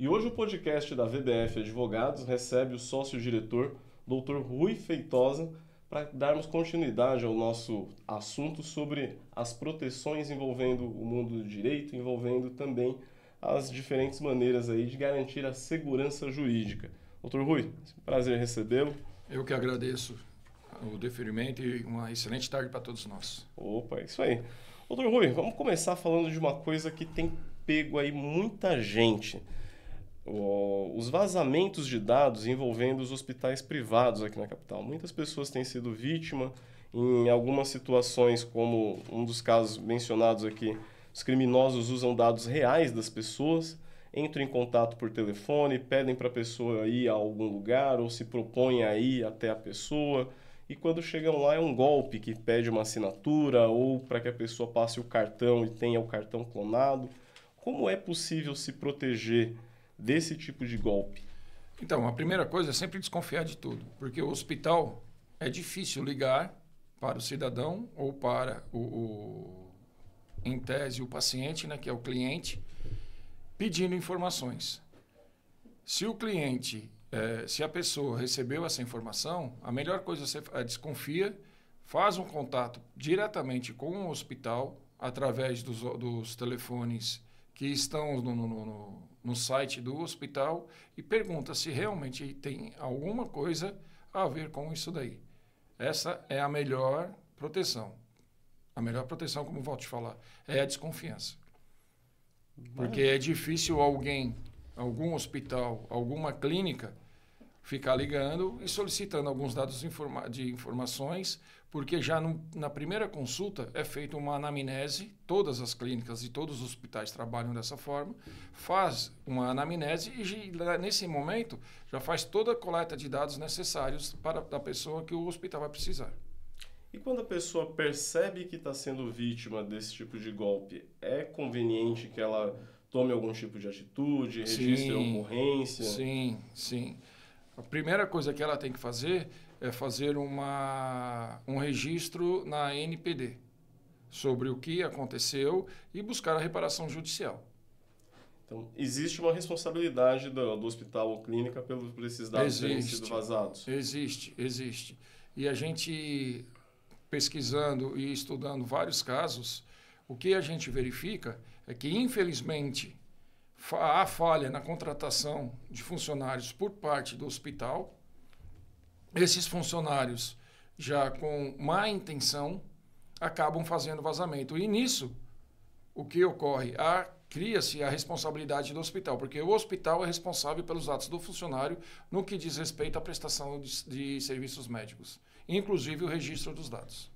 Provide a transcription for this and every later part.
E hoje o podcast da VBF Advogados recebe o sócio-diretor, Dr. Rui Feitosa, para darmos continuidade ao nosso assunto sobre as proteções envolvendo o mundo do direito, envolvendo também as diferentes maneiras aí de garantir a segurança jurídica. Dr. Rui, prazer recebê-lo. Eu que agradeço o deferimento e uma excelente tarde para todos nós. Opa, isso aí. Dr. Rui, vamos começar falando de uma coisa que tem pego aí muita gente. Os vazamentos de dados envolvendo os hospitais privados aqui na capital. Muitas pessoas têm sido vítima em algumas situações, como um dos casos mencionados aqui, os criminosos usam dados reais das pessoas, entram em contato por telefone, pedem para a pessoa ir a algum lugar ou se propõem a ir até a pessoa. E quando chegam lá é um golpe que pede uma assinatura ou para que a pessoa passe o cartão e tenha o cartão clonado. Como é possível se proteger desse tipo de golpe? Então, a primeira coisa é sempre desconfiar de tudo, porque o hospital é difícil ligar para o cidadão ou para em tese, o paciente, né, que é o cliente, pedindo informações. Se o cliente, se a pessoa recebeu essa informação, a melhor coisa é desconfia, faz um contato diretamente com o hospital através dos telefones que estão no site do hospital e pergunta se realmente tem alguma coisa a ver com isso daí. Essa é a melhor proteção. A melhor proteção, como volto a te falar, é a desconfiança. Porque é difícil algum hospital, alguma clínica, ficar ligando e solicitando alguns dados de informações, porque já na primeira consulta é feita uma anamnese, todas as clínicas e todos os hospitais trabalham dessa forma, faz uma anamnese e nesse momento já faz toda a coleta de dados necessários para a pessoa que o hospital vai precisar. E quando a pessoa percebe que está sendo vítima desse tipo de golpe, é conveniente que ela tome algum tipo de atitude, registre a ocorrência? Sim. A primeira coisa que ela tem que fazer é fazer um registro na NPD sobre o que aconteceu e buscar a reparação judicial. Então, existe uma responsabilidade do hospital ou clínica por esses dados terem sido vazados? Existe. E a gente, pesquisando e estudando vários casos, o que a gente verifica é que, infelizmente, há falha na contratação de funcionários por parte do hospital. Esses funcionários, já com má intenção, acabam fazendo vazamento. E nisso, o que ocorre? Cria-se a responsabilidade do hospital, porque o hospital é responsável pelos atos do funcionário no que diz respeito à prestação de serviços médicos, inclusive o registro dos dados.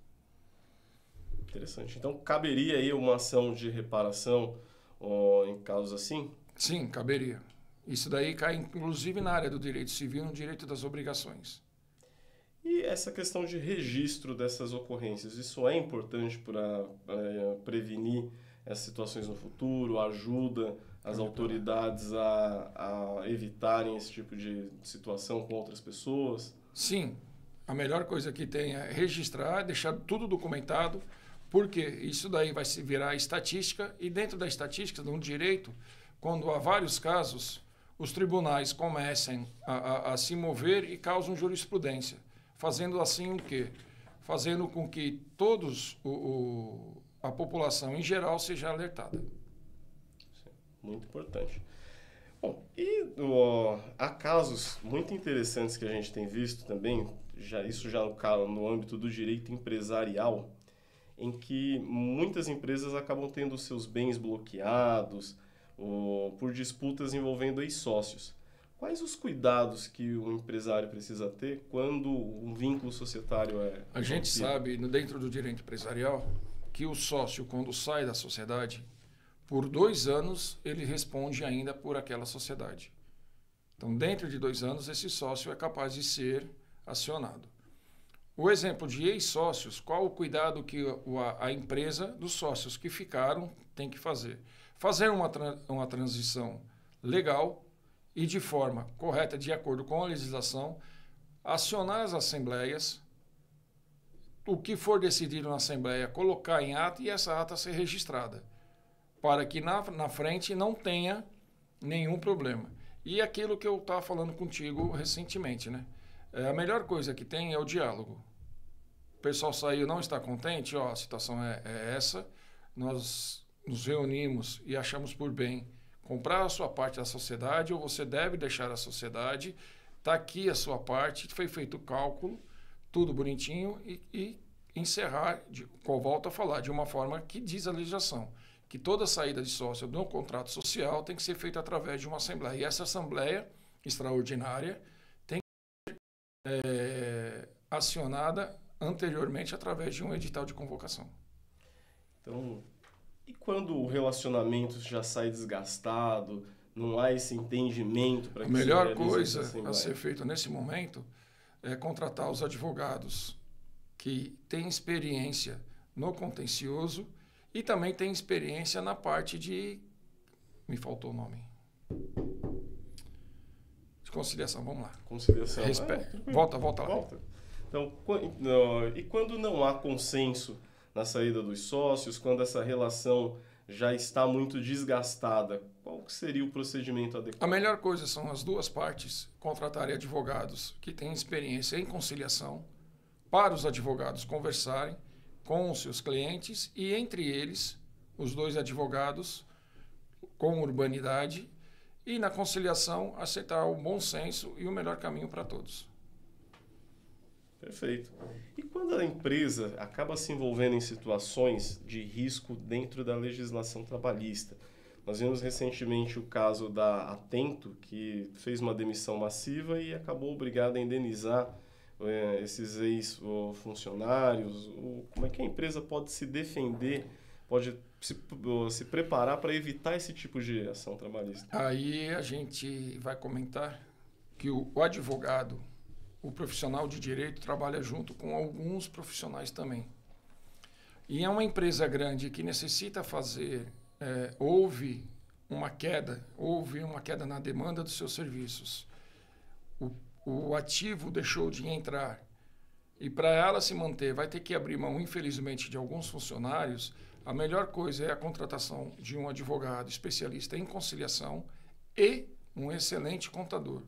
Interessante. Então, caberia aí uma ação de reparação em casos assim? Sim, caberia. Isso daí cai, inclusive, na área do direito civil, no direito das obrigações. E essa questão de registro dessas ocorrências, isso é importante para prevenir essas situações no futuro? Ajuda as autoridades a evitarem esse tipo de situação com outras pessoas? Sim. A melhor coisa que tem é registrar, deixar tudo documentado, porque isso daí vai se virar estatística, e dentro da estatística, no direito, quando há vários casos, os tribunais comecem a se mover e causam jurisprudência, fazendo assim o quê? Fazendo com que a população em geral seja alertada. Muito importante. Bom, e há casos muito interessantes que a gente tem visto também, isso já no âmbito do direito empresarial, em que muitas empresas acabam tendo seus bens bloqueados por disputas envolvendo ex-sócios. Quais os cuidados que o empresário precisa ter quando um vínculo societário é... A gente sabe, dentro do direito empresarial, que o sócio, quando sai da sociedade, por 2 anos, ele responde ainda por aquela sociedade. Então, dentro de 2 anos, esse sócio é capaz de ser acionado. O exemplo de ex-sócios, qual o cuidado que a empresa dos sócios que ficaram tem que fazer? Fazer uma transição legal e de forma correta, de acordo com a legislação, acionar as assembleias, o que for decidido na assembleia, colocar em ata e essa ata ser registrada, para que na frente não tenha nenhum problema. E aquilo que eu estava falando contigo recentemente, né? A melhor coisa que tem é o diálogo. O pessoal saiu, não está contente, ó, a situação é essa, nós nos reunimos e achamos por bem comprar a sua parte da sociedade ou você deve deixar a sociedade, está aqui a sua parte, foi feito o cálculo, tudo bonitinho e encerrar, volto a falar, de uma forma que diz a legislação, que toda saída de sócio no contrato social tem que ser feita através de uma assembleia. E essa assembleia extraordinária tem que ser acionada anteriormente através de um edital de convocação. Então, e quando o relacionamento já sai desgastado, não há esse entendimento para que a melhor se realize coisa essa a ser feita nesse momento é contratar os advogados que têm experiência no contencioso e também têm experiência na parte de... Me faltou o nome. De conciliação, vamos lá. Conciliação. Volta lá. Volta. Então, e quando não há consenso na saída dos sócios, quando essa relação já está muito desgastada, qual seria o procedimento adequado? A melhor coisa são as duas partes contratarem advogados que têm experiência em conciliação para os advogados conversarem com os seus clientes e, entre eles, os dois advogados com urbanidade e, na conciliação, aceitar o bom senso e o melhor caminho para todos. Perfeito. E quando a empresa acaba se envolvendo em situações de risco dentro da legislação trabalhista? Nós vimos recentemente o caso da Atento, que fez uma demissão massiva e acabou obrigada a indenizar esses ex-funcionários. Como é que a empresa pode se defender, pode se preparar para evitar esse tipo de ação trabalhista? Aí a gente vai comentar que o advogado, o profissional de direito, trabalha junto com alguns profissionais também. E é uma empresa grande que necessita fazer, houve uma queda na demanda dos seus serviços. O ativo deixou de entrar. E para ela se manter, vai ter que abrir mão, infelizmente, de alguns funcionários. A melhor coisa é a contratação de um advogado especialista em conciliação e um excelente contador.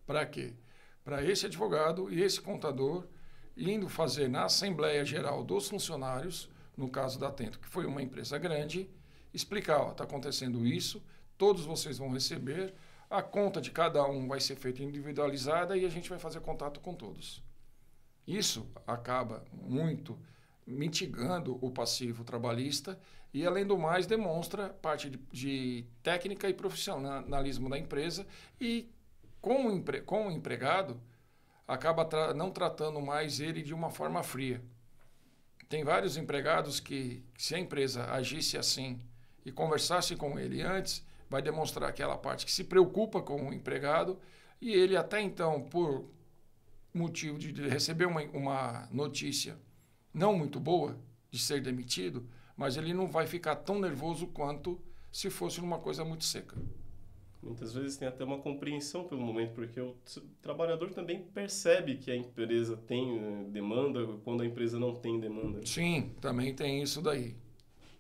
Para quê? Para esse advogado e esse contador indo fazer na Assembleia Geral dos Funcionários, no caso da Atento, que foi uma empresa grande, explicar, está acontecendo isso, todos vocês vão receber, a conta de cada um vai ser feita individualizada e a gente vai fazer contato com todos. Isso acaba muito mitigando o passivo trabalhista e, além do mais, demonstra parte de técnica e profissionalismo da empresa e com o empregado, acaba não tratando mais ele de uma forma fria. Tem vários empregados que, se a empresa agisse assim e conversasse com ele antes, vai demonstrar aquela parte que se preocupa com o empregado e ele até então, por motivo de receber uma notícia não muito boa, de ser demitido, mas ele não vai ficar tão nervoso quanto se fosse uma coisa muito seca. Muitas vezes tem até uma compreensão pelo momento, porque o trabalhador também percebe que a empresa tem demanda quando a empresa não tem demanda. Sim, também tem isso daí.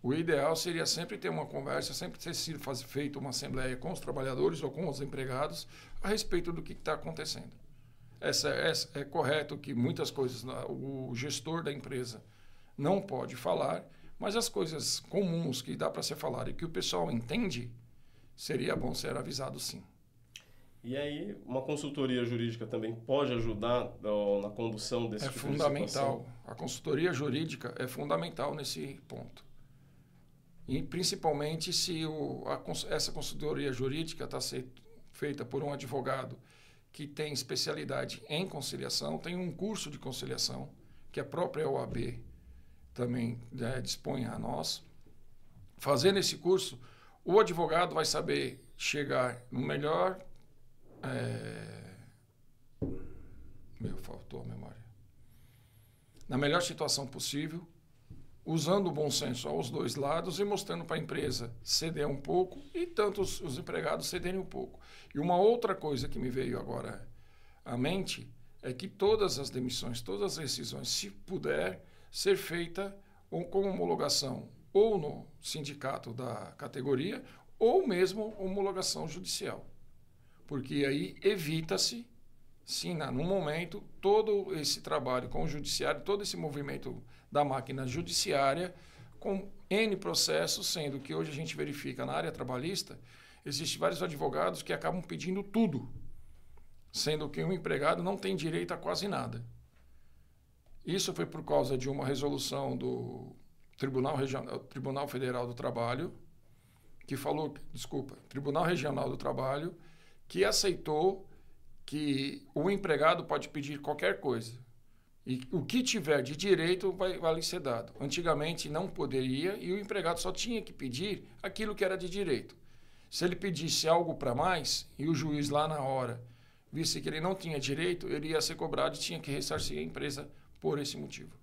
O ideal seria sempre ter uma conversa, sempre ter sido feita uma assembleia com os trabalhadores ou com os empregados a respeito do que está acontecendo. É correto que muitas coisas o gestor da empresa não pode falar, mas as coisas comuns que dá para ser falado e que o pessoal entende, seria bom ser avisado, sim. E aí, uma consultoria jurídica também pode ajudar na condução desse tipo de situação? É fundamental. A consultoria jurídica é fundamental nesse ponto. E principalmente se essa consultoria jurídica está sendo feita por um advogado que tem especialidade em conciliação, tem um curso de conciliação, que a própria OAB também dispõe a nós. Fazendo esse curso, o advogado vai saber chegar no melhor... faltou a memória. Na melhor situação possível, usando o bom senso aos dois lados e mostrando para a empresa ceder um pouco e tanto os empregados cederem um pouco. E uma outra coisa que me veio agora à mente é que todas as demissões, todas as rescisões, se puder ser feita com homologação ou no sindicato da categoria ou mesmo homologação judicial. Porque aí evita-se, sim, no momento, todo esse trabalho com o judiciário, todo esse movimento da máquina judiciária, com N processos, sendo que hoje a gente verifica na área trabalhista, existem vários advogados que acabam pedindo tudo, sendo que um empregado não tem direito a quase nada. Isso foi por causa de uma resolução do Tribunal Federal do Trabalho, Tribunal Regional do Trabalho, que aceitou que o empregado pode pedir qualquer coisa. E o que tiver de direito vai lhe ser dado. Antigamente não poderia e o empregado só tinha que pedir aquilo que era de direito. Se ele pedisse algo para mais e o juiz lá na hora visse que ele não tinha direito, ele ia ser cobrado e tinha que ressarcir a empresa por esse motivo.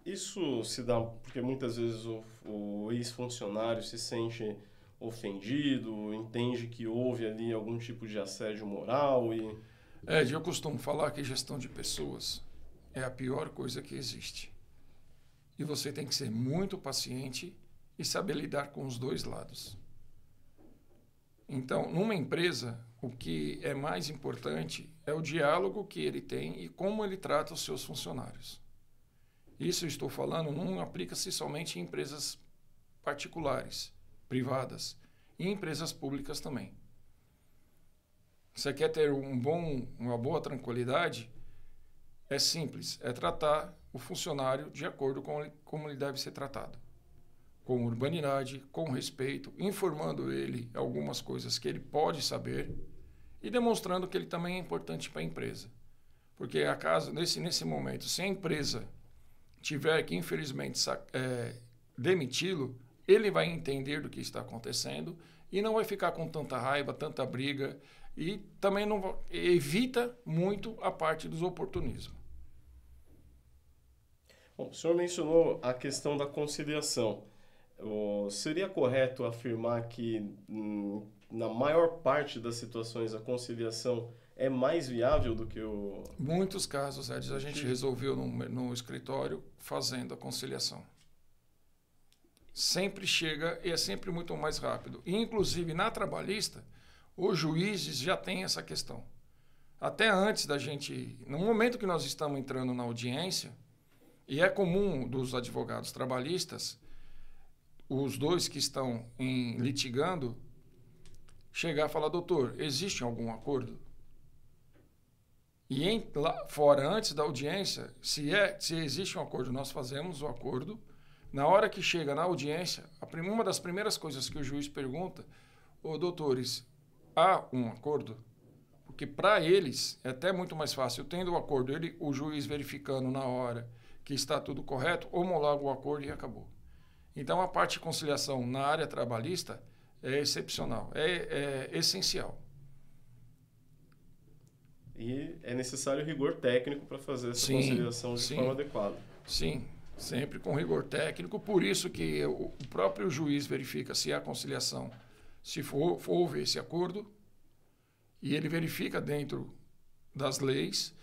Isso se dá porque muitas vezes o ex-funcionário se sente ofendido, entende que houve ali algum tipo de assédio moral e... Eu costumo falar que gestão de pessoas é a pior coisa que existe. E você tem que ser muito paciente e saber lidar com os dois lados. Então, numa empresa, o que é mais importante é o diálogo que ele tem e como ele trata os seus funcionários. Isso eu estou falando, não aplica-se somente em empresas particulares, privadas, e em empresas públicas também. Você quer ter uma boa tranquilidade? É simples, é tratar o funcionário de acordo com como ele deve ser tratado. Com urbanidade, com respeito, informando ele algumas coisas que ele pode saber e demonstrando que ele também é importante para a empresa. Porque nesse momento, se a empresa tiver que, infelizmente, demiti-lo, ele vai entender do que está acontecendo e não vai ficar com tanta raiva, tanta briga e também evita muito a parte dos oportunismos. Bom, o senhor mencionou a questão da conciliação. Seria correto afirmar que, na maior parte das situações, a conciliação é mais viável do que o... Muitos casos, Edson, a gente resolveu no escritório fazendo a conciliação. Sempre chega e é sempre muito mais rápido. E, inclusive, na trabalhista, os juízes já têm essa questão. Até antes da gente... No momento que nós estamos entrando na audiência, e é comum dos advogados trabalhistas, os dois que estão litigando, chegar e falar, doutor, existe algum acordo? E lá fora, antes da audiência, se existe um acordo, nós fazemos o acordo. Na hora que chega na audiência, uma das primeiras coisas que o juiz pergunta, doutores, há um acordo? Porque para eles é até muito mais fácil. Tendo o acordo, o juiz verificando na hora que está tudo correto, homologa o acordo e acabou. Então, a parte de conciliação na área trabalhista é excepcional, é essencial. E é necessário rigor técnico para fazer essa conciliação de forma adequada. Sim, sempre com rigor técnico. Por isso que o próprio juiz verifica se há conciliação, se houve esse acordo, e ele verifica dentro das leis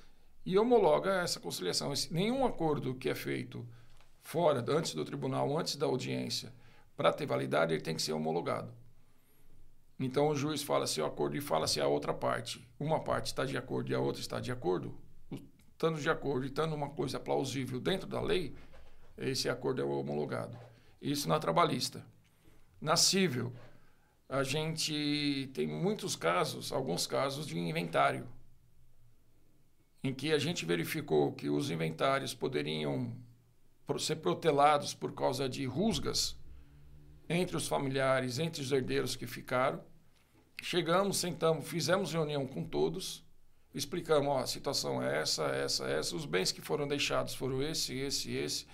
e homologa essa conciliação. Nenhum acordo que é feito fora, antes do tribunal, antes da audiência, para ter validade, ele tem que ser homologado. Então, o juiz fala se o acordo e fala se a outra parte, uma parte está de acordo e a outra está de acordo, estando de acordo e estando uma coisa plausível dentro da lei, esse acordo é homologado. Isso na trabalhista. Na civil, a gente tem alguns casos de inventário, em que a gente verificou que os inventários poderiam ser protelados por causa de rusgas entre os familiares, entre os herdeiros que ficaram. Chegamos, sentamos, fizemos reunião com todos, explicamos, a situação é essa, os bens que foram deixados foram esse.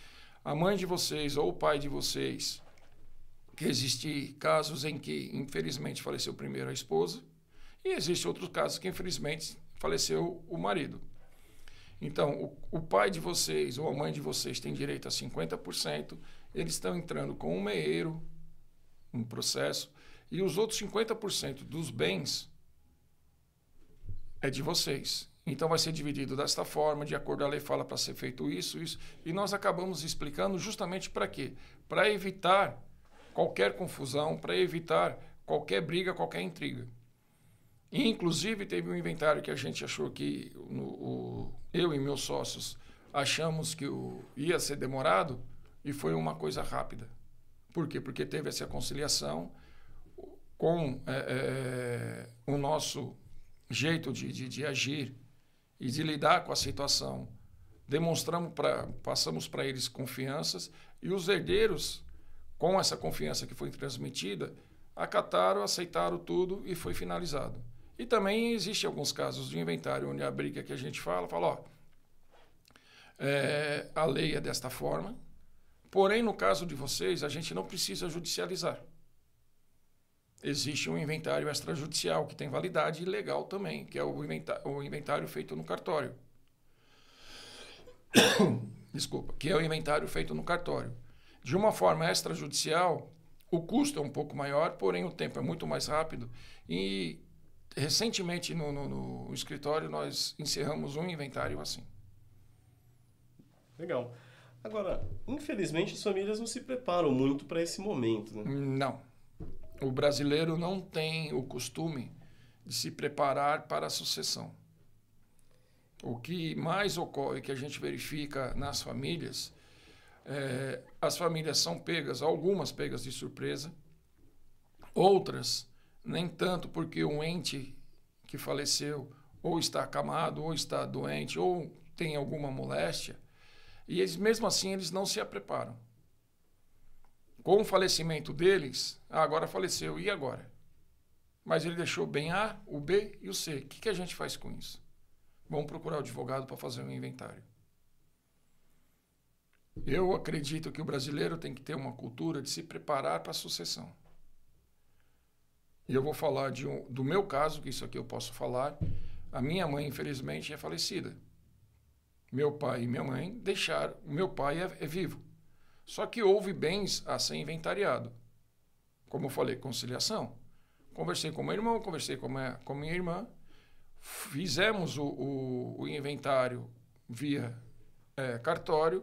A mãe de vocês ou o pai de vocês, que existem casos em que, infelizmente, faleceu primeiro a esposa, e existem outros casos que, infelizmente, faleceu o marido. Então, o pai de vocês ou a mãe de vocês tem direito a 50%, eles estão entrando com um meeiro, um processo, e os outros 50% dos bens é de vocês. Então, vai ser dividido desta forma, de acordo com a lei fala para ser feito isso, e nós acabamos explicando justamente para quê? Para evitar qualquer confusão, para evitar qualquer briga, qualquer intriga. E, inclusive, teve um inventário que a gente achou que, eu e meus sócios, achamos que ia ser demorado e foi uma coisa rápida. Por quê? Porque teve essa conciliação com o nosso jeito de agir e de lidar com a situação. Passamos para eles confianças e os herdeiros, com essa confiança que foi transmitida, acataram, aceitaram tudo e foi finalizado. E também existem alguns casos de inventário onde a briga que a gente fala, ó, a lei é desta forma, porém, no caso de vocês, a gente não precisa judicializar. Existe um inventário extrajudicial que tem validade legal também, que é o inventário feito no cartório. Desculpa, que é o inventário feito no cartório. De uma forma extrajudicial, o custo é um pouco maior, porém o tempo é muito mais rápido. E recentemente no escritório nós encerramos um inventário assim. Legal. Agora, infelizmente as famílias não se preparam muito para esse momento, né? Não. O brasileiro não tem o costume de se preparar para a sucessão. O que mais ocorre, que a gente verifica nas famílias, as famílias são pegas, algumas pegas de surpresa, outras nem tanto, porque um ente que faleceu ou está acamado, ou está doente, ou tem alguma moléstia, e eles, mesmo assim, eles não se preparam. Com o falecimento deles, agora faleceu, e agora? Mas ele deixou bem A, o B e o C. O que a gente faz com isso? Vamos procurar o advogado para fazer um inventário. Eu acredito que o brasileiro tem que ter uma cultura de se preparar para a sucessão. E eu vou falar do meu caso, que isso aqui eu posso falar. A minha mãe, infelizmente, é falecida. Meu pai e minha mãe deixaram... O meu pai é vivo. Só que houve bens a ser inventariado. Como eu falei, conciliação. Conversei com meu irmão, conversei com minha irmã. Fizemos o inventário via cartório.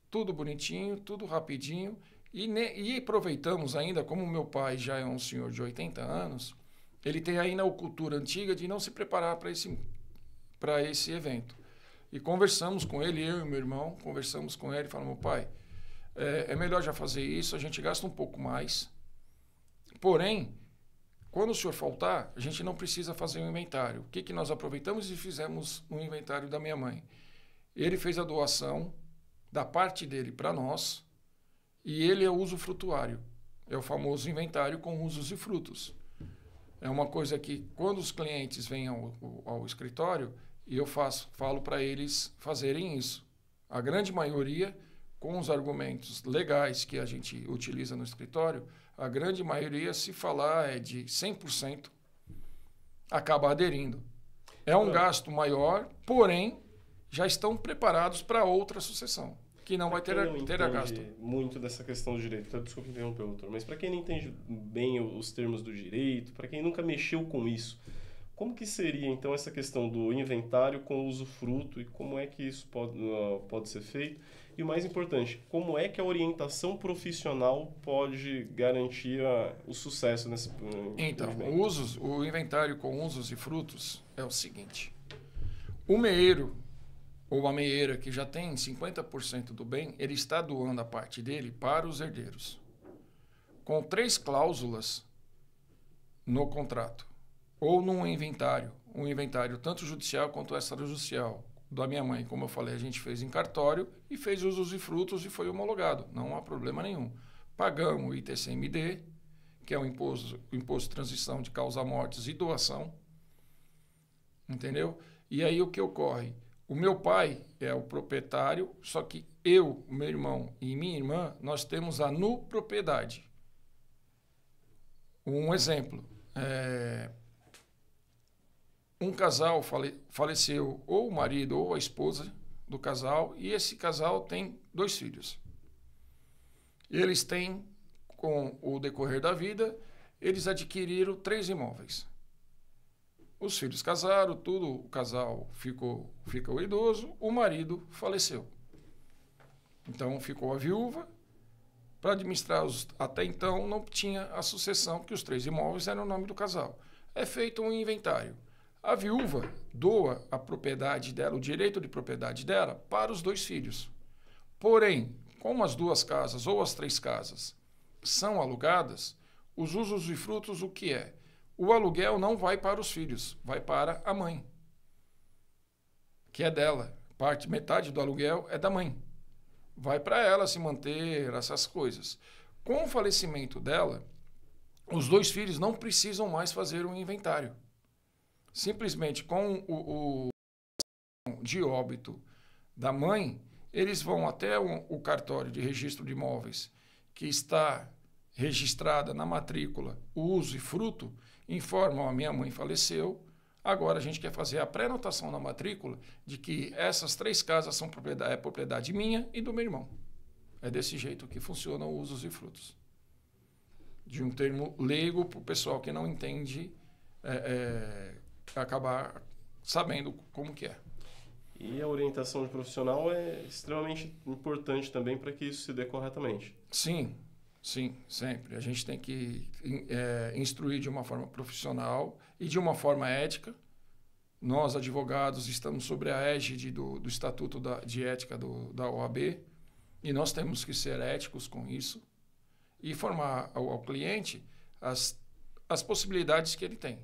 Tudo bonitinho, tudo rapidinho. E aproveitamos ainda, como meu pai já é um senhor de 80 anos, ele tem ainda a cultura antiga de não se preparar para esse evento. E conversamos com ele, eu e meu irmão, conversamos com ele e falamos, pai, é melhor já fazer isso, a gente gasta um pouco mais. Porém, quando o senhor faltar, a gente não precisa fazer um inventário. O que nós aproveitamos e fizemos um inventário da minha mãe? Ele fez a doação da parte dele para nós, e ele é o usufrutuário. É o famoso inventário com usos e frutos. É uma coisa que, quando os clientes vêm ao escritório, eu falo para eles fazerem isso. A grande maioria, com os argumentos legais que a gente utiliza no escritório, a grande maioria, se falar de 100%, acaba aderindo. É um gasto maior, porém, já estão preparados para outra sucessão, que não vai ter a gasto. Muito dessa questão do direito. Desculpa interromper, doutor, mas para quem não entende bem os termos do direito, para quem nunca mexeu com isso, como que seria, então, essa questão do inventário com usufruto e como é que isso pode ser feito? E o mais importante, como é que a orientação profissional pode garantir o sucesso nesse Então, o inventário com usos e frutos é o seguinte. O meeiro ou a meeira que já tem 50% do bem, ele está doando a parte dele para os herdeiros. Com 3 cláusulas no contrato. Ou num inventário, um inventário tanto judicial quanto extrajudicial. Da minha mãe, como eu falei, a gente fez em cartório e fez usos e frutos e foi homologado. Não há problema nenhum. Pagamos o ITCMD, que é o imposto de transição de causa-mortes e doação. Entendeu? E aí o que ocorre? O meu pai é o proprietário, só que eu, meu irmão e minha irmã, nós temos a nupropriedade. Um exemplo, um casal faleceu, ou o marido ou a esposa do casal, e esse casal tem 2 filhos. Eles têm, com o decorrer da vida, eles adquiriram 3 imóveis. Os filhos casaram, tudo, o casal ficou idoso, o marido faleceu. Então ficou a viúva, para administrar até então não tinha a sucessão, porque os 3 imóveis eram o nome do casal. É feito um inventário. A viúva doa a propriedade dela, o direito de propriedade dela, para os 2 filhos. Porém, como as 2 casas ou as 3 casas são alugadas, os usos e frutos o que é? O aluguel não vai para os filhos, vai para a mãe, que é dela. Metade do aluguel é da mãe. Vai para ela se manter, essas coisas. Com o falecimento dela, os 2 filhos não precisam mais fazer um inventário. Simplesmente com o de óbito da mãe, eles vão até o cartório de registro de imóveis, que está registrada na matrícula o uso e fruto, informam: a minha mãe faleceu, agora a gente quer fazer a pré-notação na matrícula de que essas 3 casas são propriedade minha e do meu irmão. É desse jeito que funcionam os usos e frutos. De um termo leigo para o pessoal que não entende acabar sabendo como que é. E a orientação de profissional é extremamente importante também para que isso se dê corretamente. Sim, sim, sempre. A gente tem que instruir de uma forma profissional e de uma forma ética. Nós, advogados, estamos sobre a égide do Estatuto de Ética da OAB e nós temos que ser éticos com isso e informar ao cliente as possibilidades que ele tem.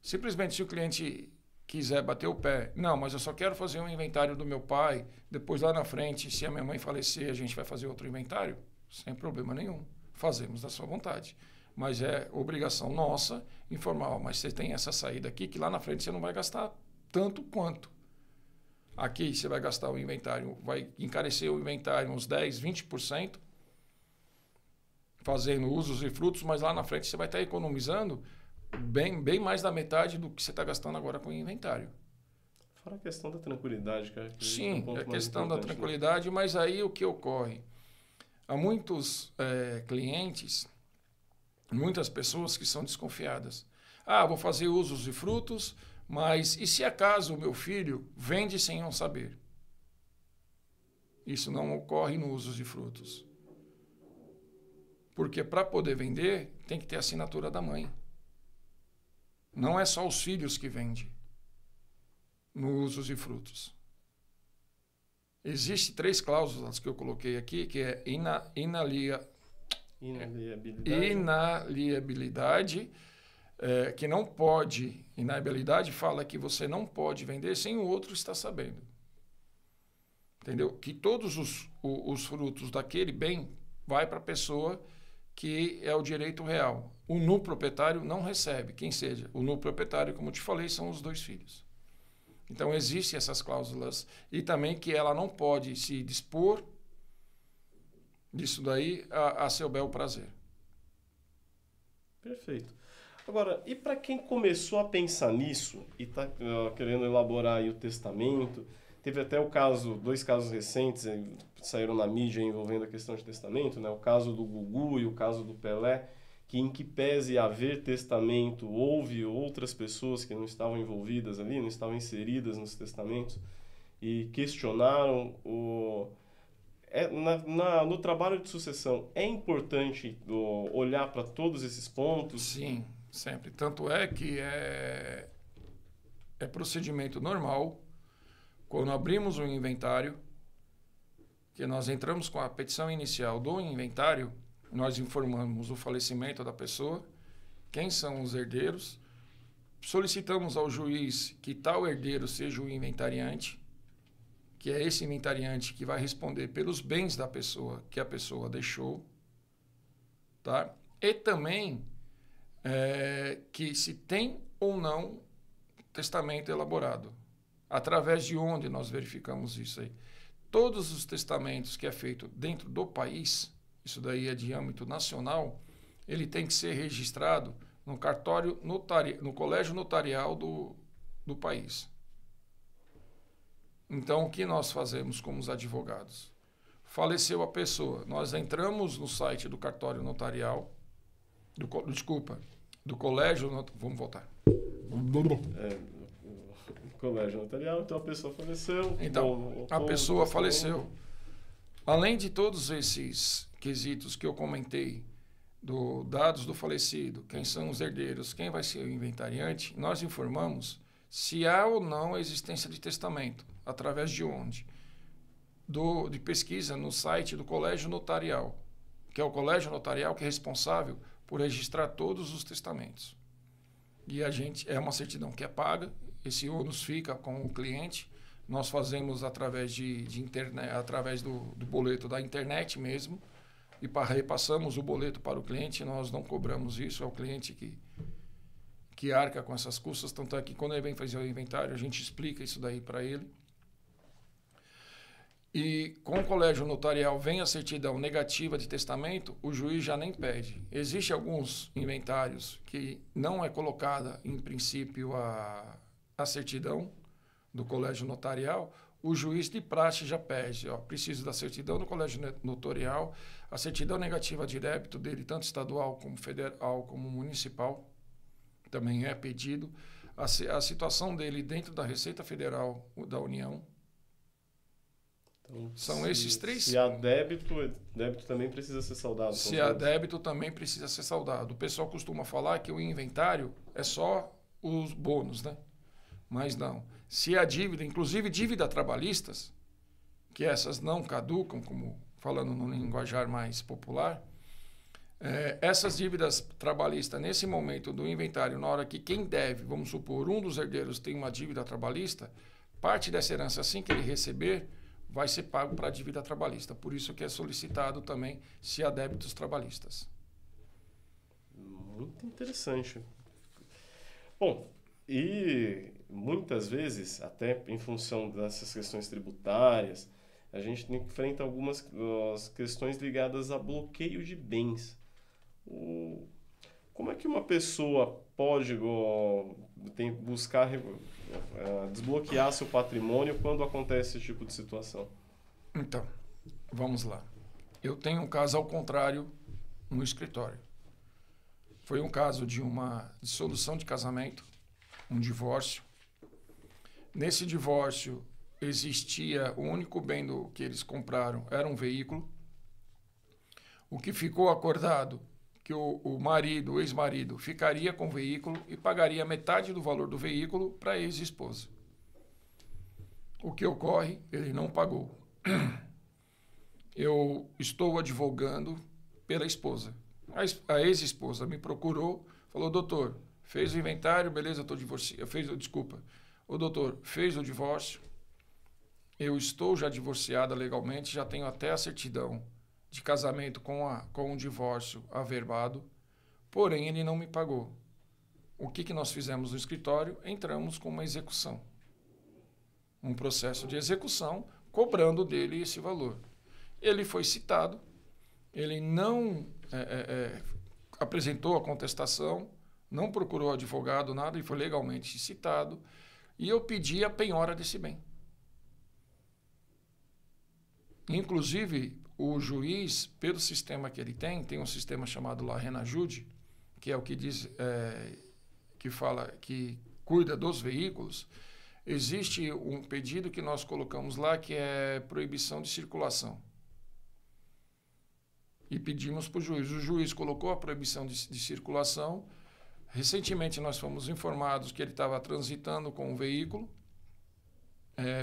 Simplesmente, se o cliente quiser bater o pé, não, mas eu só quero fazer um inventário do meu pai, depois lá na frente, se a minha mãe falecer, a gente vai fazer outro inventário, sem problema nenhum. Fazemos da sua vontade. Mas é obrigação nossa informar: mas você tem essa saída aqui, que lá na frente você não vai gastar tanto quanto. Aqui você vai gastar o inventário, vai encarecer o inventário uns 10%, 20%, fazendo usos e frutos, mas lá na frente você vai estar economizando bem mais da metade do que você está gastando agora com o inventário. Fora a questão da tranquilidade, cara. Sim, é a questão da tranquilidade, né? Mas aí o que ocorre? Há muitos clientes, muitas pessoas que são desconfiadas. Vou fazer usos e frutos, mas e se acaso o meu filho vende sem eu saber? Isso não ocorre no usos e frutos. Porque para poder vender, tem que ter a assinatura da mãe. Não é só os filhos que vendem no usos e frutos. Existem 3 cláusulas que eu coloquei aqui, que é inaliabilidade, que não pode. Inaliabilidade fala que você não pode vender sem o outro estar sabendo. Entendeu? Que todos os frutos daquele bem vai para a pessoa que é o direito real. O nu proprietário não recebe. Quem seja? O nu proprietário, como eu te falei, são os 2 filhos. Então, existem essas cláusulas. E também que ela não pode se dispor disso daí a seu bel prazer. Perfeito. Agora, e para quem começou a pensar nisso e está querendo elaborar aí o testamento, teve até 2 casos recentes saíram na mídia envolvendo a questão de testamento, né? O caso do Gugu e o caso do Pelé, que em que pese haver testamento, houve outras pessoas que não estavam envolvidas ali, não estavam inseridas nos testamentos e questionaram no trabalho de sucessão. É importante olhar para todos esses pontos? Sim, sempre. Tanto é que é procedimento normal, quando abrimos um inventário, que nós entramos com a petição inicial do inventário, nós informamos o falecimento da pessoa, quem são os herdeiros, solicitamos ao juiz que tal herdeiro seja o inventariante, que é esse inventariante que vai responder pelos bens da pessoa que a pessoa deixou, tá? E também que se tem ou não testamento elaborado. Através de onde nós verificamos isso aí? Todos os testamentos que é feito dentro do país, isso daí é de âmbito nacional, ele tem que ser registrado no cartório no colégio notarial do país. Então, o que nós fazemos como os advogados? Faleceu a pessoa, nós entramos no site do cartório notarial, do colégio, vamos voltar. Colégio notarial, então a pessoa faleceu. Então, a pessoa faleceu. além de todos esses quesitos que eu comentei, dados do falecido, quem são os herdeiros, quem vai ser o inventariante, nós informamos se há ou não a existência de testamento. Através de onde? De pesquisa no site do Colégio Notarial, que é o Colégio Notarial que é responsável por registrar todos os testamentos. E é uma certidão que é paga, esse ônus fica com o cliente. Nós fazemos através de internet, através do boleto da internet mesmo, e repassamos o boleto para o cliente. Nós não cobramos isso, é o cliente que arca com essas custas. Tanto é que quando ele vem fazer o inventário, a gente explica isso daí para ele. E com o colégio notarial vem a certidão negativa de testamento, o juiz já nem pede. Existem alguns inventários que não é colocada, em princípio, a certidão do colégio notarial, o juiz de praxe já pede, preciso da certidão do colégio notarial, a certidão negativa de débito dele, tanto estadual como federal como municipal, também é pedido, a situação dele dentro da Receita Federal da União. Então, são esses três. Se há débito também precisa ser saudado. Se há débito também precisa ser saudado. O pessoal costuma falar que o inventário é só os bônus, né? Mas não. Se há dívida, inclusive dívida trabalhistas, que essas não caducam, como falando no linguajar mais popular, essas dívidas trabalhistas, nesse momento do inventário, na hora que quem deve, vamos supor, um dos herdeiros tem uma dívida trabalhista, parte dessa herança, assim que ele receber, vai ser pago para a dívida trabalhista. Por isso que é solicitado também se há débitos trabalhistas. Muito interessante. Bom, e muitas vezes, até em função dessas questões tributárias, a gente enfrenta algumas questões ligadas a bloqueio de bens. Como é que uma pessoa pode buscar desbloquear seu patrimônio quando acontece esse tipo de situação? Então, vamos lá. Eu tenho um caso ao contrário no escritório. Foi um caso de uma dissolução de casamento, um divórcio. Nesse divórcio existia, o único bem que eles compraram era um veículo. O que ficou acordado que o ex-marido, ficaria com o veículo e pagaria metade do valor do veículo para a ex-esposa. O que ocorre? Ele não pagou. Eu estou advogando pela esposa. A ex-esposa me procurou, falou, doutor, fez o inventário, beleza, estou divorciado. Desculpa. O doutor fez o divórcio, eu estou já divorciada legalmente, já tenho até a certidão de casamento com o divórcio averbado, porém ele não me pagou. O que nós fizemos no escritório? Entramos com uma execução. Um processo de execução, cobrando dele esse valor. Ele foi citado, ele não apresentou a contestação, não procurou advogado, nada, e foi legalmente citado, e eu pedi a penhora desse bem. Inclusive, o juiz, pelo sistema que ele tem um sistema chamado La Renajude, que é o que diz, que cuida dos veículos. Existe um pedido que nós colocamos lá que é proibição de circulação. E pedimos para o juiz. O juiz colocou a proibição de circulação. Recentemente nós fomos informados que ele estava transitando com um veículo.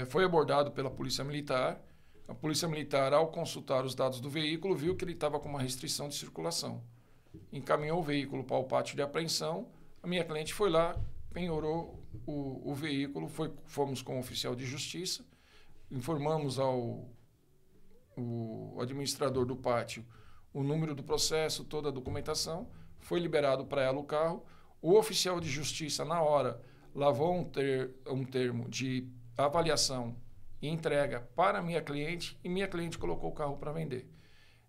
Foi abordado pela Polícia Militar. A Polícia Militar, ao consultar os dados do veículo, viu que ele estava com uma restrição de circulação. Encaminhou o veículo para o pátio de apreensão. A minha cliente foi lá, penhorou o veículo, fomos com o oficial de justiça, informamos ao administrador do pátio o número do processo, toda a documentação, foi liberado para ela o carro. O oficial de justiça, na hora, lavou um termo de avaliação e entrega para a minha cliente, e minha cliente colocou o carro para vender.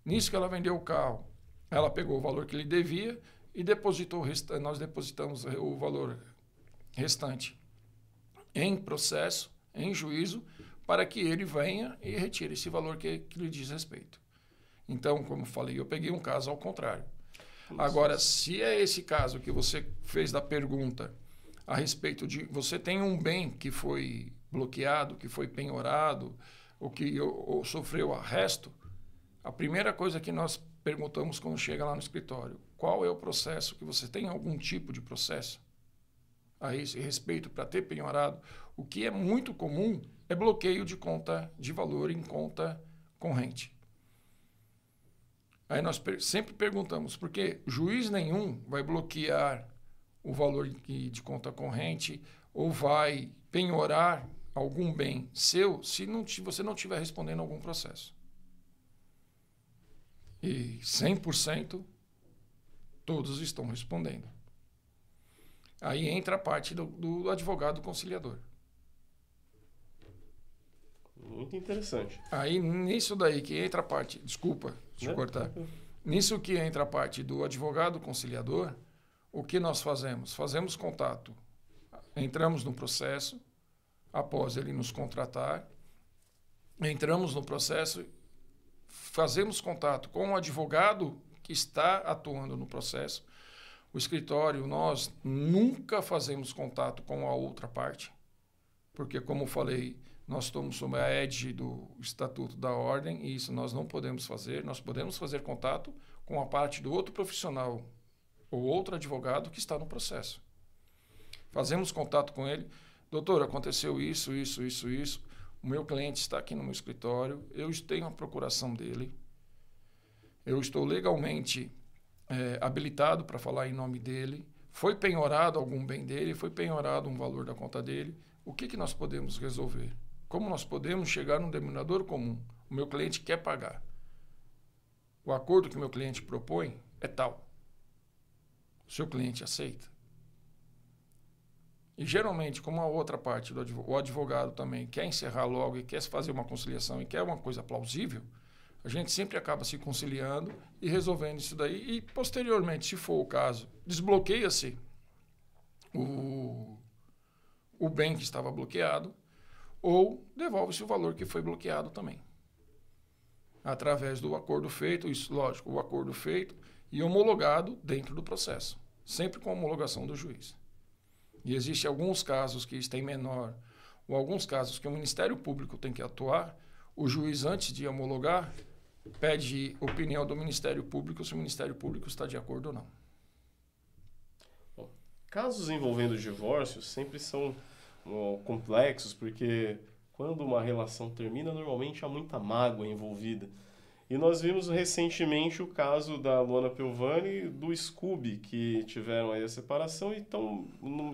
Nisso que ela vendeu o carro, ela pegou o valor que lhe devia e depositou nós depositamos o valor restante em processo, em juízo, para que ele venha e retire esse valor que lhe diz respeito. Então, como falei, eu peguei um caso ao contrário. Agora, se é esse caso que você fez da pergunta a respeito de você tem um bem que foi bloqueado, que foi penhorado, ou que sofreu arresto, A primeira coisa que nós perguntamos quando chega lá no escritório, qual é o processo que você tem algum tipo de processo a esse respeito para ter penhorado? O que é muito comum é bloqueio de conta de valor em conta corrente. Aí nós sempre perguntamos, porque juiz nenhum vai bloquear o valor de conta corrente ou vai penhorar algum bem seu se você não estiver respondendo a algum processo. E 100% todos estão respondendo. Aí entra a parte do advogado conciliador. Muito interessante. Aí nisso daí que entra a parte... Desculpa, deixa eu cortar. Nisso que entra a parte do advogado conciliador, o que nós fazemos? Fazemos contato. Entramos no processo, após ele nos contratar, entramos no processo, fazemos contato com o advogado que está atuando no processo. O escritório, nós nunca fazemos contato com a outra parte, porque, como falei, nós estamos sob a égide do Estatuto da Ordem e isso nós não podemos fazer. Nós podemos fazer contato com a parte do outro profissional ou outro advogado que está no processo. Fazemos contato com ele. Doutor, aconteceu isso. O meu cliente está aqui no meu escritório. Eu tenho a procuração dele. Eu estou legalmente habilitado para falar em nome dele. Foi penhorado algum bem dele, foi penhorado um valor da conta dele. O que nós podemos resolver? Como nós podemos chegar num denominador comum? O meu cliente quer pagar. O acordo que o meu cliente propõe é tal. O seu cliente aceita? E geralmente, como a outra parte, o advogado também quer encerrar logo e quer fazer uma conciliação e quer uma coisa plausível, a gente sempre acaba se conciliando e resolvendo isso daí. E, posteriormente, se for o caso, desbloqueia-se o bem que estava bloqueado ou devolve-se o valor que foi bloqueado também. Através do acordo feito, isso, lógico, o acordo feito e homologado dentro do processo, sempre com a homologação do juiz. E existem alguns casos que têm menor, ou alguns casos que o Ministério Público tem que atuar, o juiz, antes de homologar, pede opinião do Ministério Público se o Ministério Público está de acordo ou não. Bom, casos envolvendo divórcio sempre são complexos, porque quando uma relação termina, normalmente há muita mágoa envolvida. E nós vimos recentemente o caso da Luana Piovani e do Scooby, que tiveram aí a separação e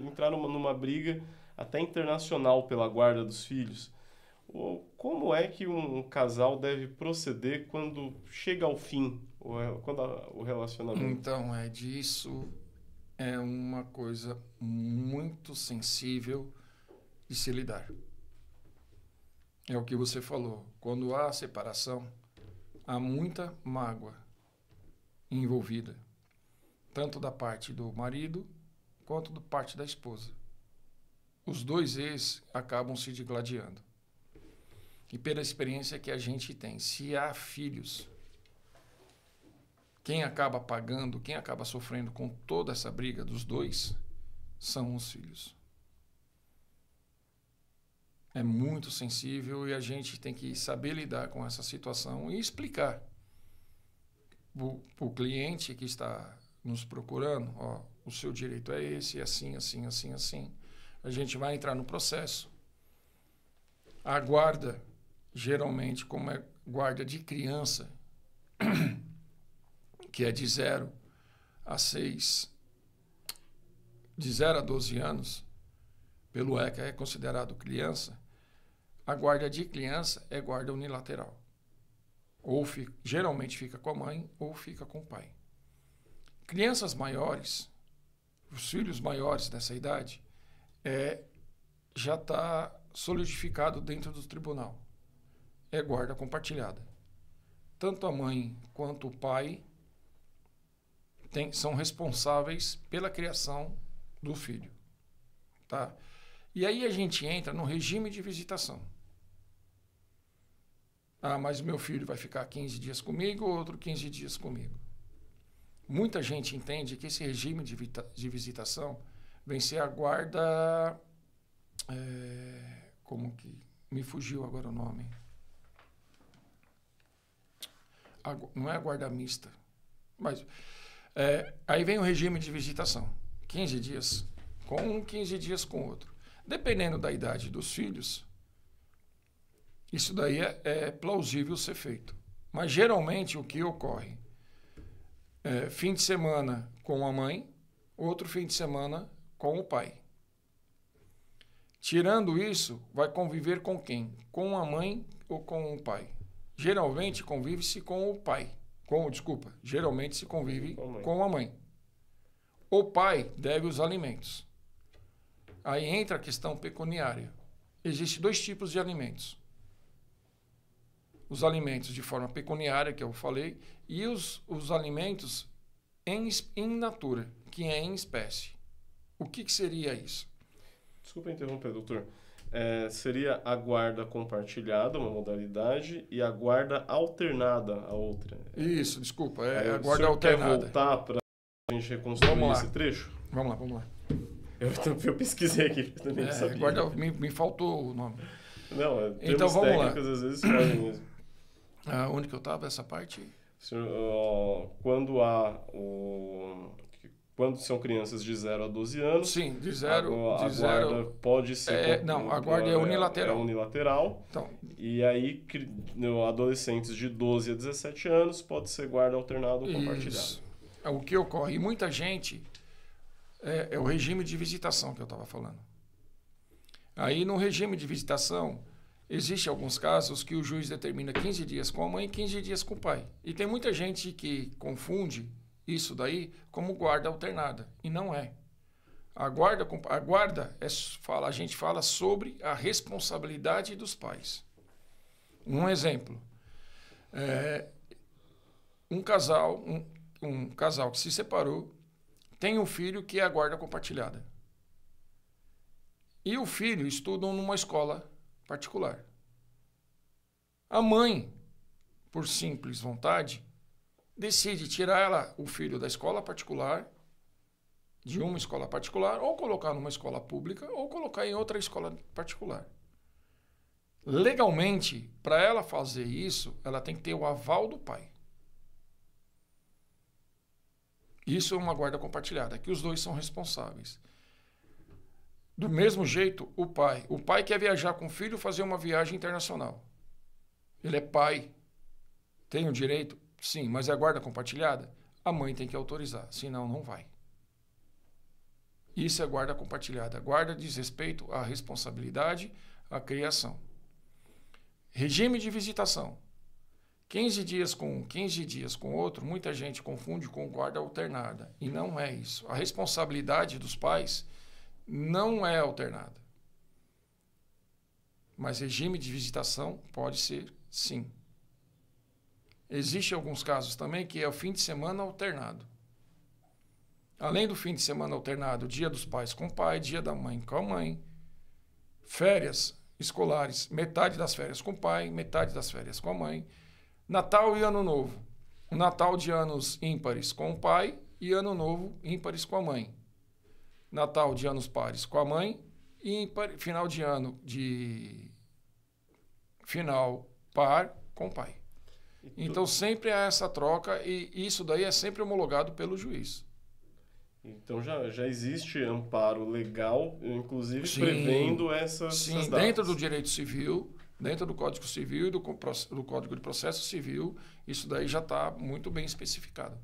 entraram numa briga até internacional pela guarda dos filhos. Como é que um casal deve proceder quando chega ao fim, o relacionamento? Então, disso é uma coisa muito sensível de se lidar. É o que você falou. Quando há separação, há muita mágoa envolvida, tanto da parte do marido quanto da parte da esposa. Os dois ex acabam se digladiando. E pela experiência que a gente tem, se há filhos, quem acaba pagando, quem acaba sofrendo com toda essa briga dos dois, são os filhos. É muito sensível e a gente tem que saber lidar com essa situação e explicar para o cliente que está nos procurando, o seu direito é esse, assim. A gente vai entrar no processo. A guarda, geralmente, como é guarda de criança, que é de 0 a 12 anos, pelo ECA é considerado criança, a guarda de criança é guarda unilateral. Ou geralmente fica com a mãe ou fica com o pai. Crianças maiores, os filhos maiores dessa idade, já está solidificado dentro do tribunal. É guarda compartilhada. Tanto a mãe quanto o pai são responsáveis pela criação do filho. Tá? E aí a gente entra no regime de visitação. Mas meu filho vai ficar 15 dias comigo, outro 15 dias comigo. Muita gente entende que esse regime de visitação vem ser a guarda... como que... Me fugiu agora o nome. não é a guarda mista. Mas aí vem o regime de visitação. 15 dias com um, 15 dias com outro. Dependendo da idade dos filhos, isso daí é plausível ser feito. Mas, geralmente, o que ocorre é fim de semana com a mãe, outro fim de semana com o pai. Tirando isso, vai conviver com quem? Com a mãe ou com o pai? Geralmente, convive-se com o pai. Geralmente se convive com a mãe. O pai deve os alimentos. Aí entra a questão pecuniária. Existem 2 tipos de alimentos. Os alimentos de forma pecuniária, que eu falei, e os alimentos in natura, que é em espécie. O que seria isso? Desculpa interromper, doutor. Seria a guarda compartilhada, uma modalidade, e a guarda alternada, a outra. Isso, desculpa, a guarda alternada. Quer voltar para a gente reconstruir esse trecho? Vamos lá. Eu pesquisei aqui, também não sabia. Guarda, me faltou o nome. Não, então vamos técnicos, lá. Às vezes fazem mesmo. Onde que eu estava, essa parte? Quando são crianças de 0 a 12 anos... Sim, de 0 a guarda pode ser... a guarda é unilateral. É unilateral. Então, e aí, adolescentes de 12 a 17 anos pode ser guarda alternada ou compartilhada. O que ocorre? E muita gente... É o regime de visitação que eu estava falando. Aí, no regime de visitação, existem alguns casos que o juiz determina 15 dias com a mãe e 15 dias com o pai. E tem muita gente que confunde isso daí como guarda alternada. E não é. A guarda a gente fala sobre a responsabilidade dos pais. Um exemplo. Um casal que se separou tem um filho que é a guarda compartilhada. E o filho estuda numa escola particular. A mãe, por simples vontade, decide tirar o filho da escola particular, de uma escola particular, ou colocar numa escola pública, ou colocar em outra escola particular. Legalmente, para ela fazer isso, ela tem que ter o aval do pai. Isso é uma guarda compartilhada, que os dois são responsáveis. Do mesmo jeito, o pai quer viajar com o filho, fazer uma viagem internacional. Ele é pai, tem o direito? Sim, mas é a guarda compartilhada? A mãe tem que autorizar, senão não vai. Isso é guarda compartilhada. Guarda diz respeito à responsabilidade, à criação. Regime de visitação. 15 dias com um, 15 dias com outro, muita gente confunde com guarda alternada. E não é isso. A responsabilidade dos pais não é alternada. Mas regime de visitação pode ser, sim. Existem alguns casos também que é o fim de semana alternado. Além do fim de semana alternado, dia dos pais com o pai, dia da mãe com a mãe, férias escolares, metade das férias com o pai, metade das férias com a mãe, Natal e Ano Novo. Natal de anos ímpares com o pai e Ano Novo ímpares com a mãe. Natal de anos pares com a mãe e final de ano de final par com o pai. Então sempre há essa troca e isso daí é sempre homologado pelo juiz. Então já existe amparo legal, inclusive prevendo essas datas. Dentro do direito civil, dentro do Código Civil e do Código de Processo Civil, isso daí já está muito bem especificado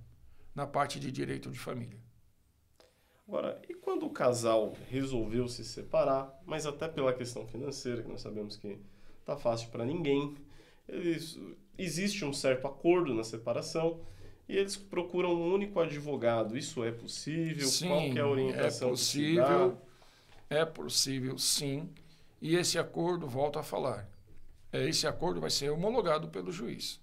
na parte de direito de família. Agora, e quando o casal resolveu se separar, mas até pela questão financeira, que nós sabemos que está fácil para ninguém, existe um certo acordo na separação e eles procuram um único advogado. Isso é possível? Sim, qual que é a orientação? É possível, sim. E esse acordo, volto a falar, esse acordo vai ser homologado pelo juiz.